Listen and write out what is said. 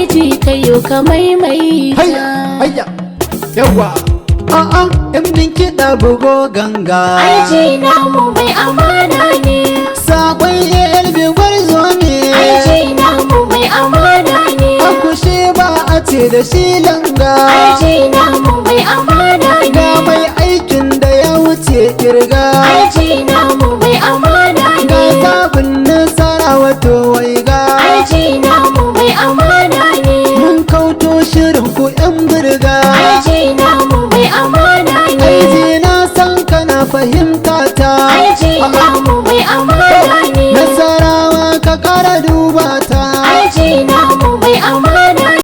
aiji kayo ka maimaita. Hayya yawa in din kiɗa bugo ganga. Aiji namu mai amana ne. Sakon yelbi gwarzo ne. Aiji namu mai amana ne. Akushe ba a ce da shi langa. Aiji namu mai amana ne. Ga mai aikin da ya wuce kirga. Aiji namu mai amana ne. Ga sabon nasara wato waiga. Aiji namu mai amana ne. Mun kauto shirin ku yan birga. Aiji namu mai amana ne. Aiji na san kana fahimta ta. Aiji namu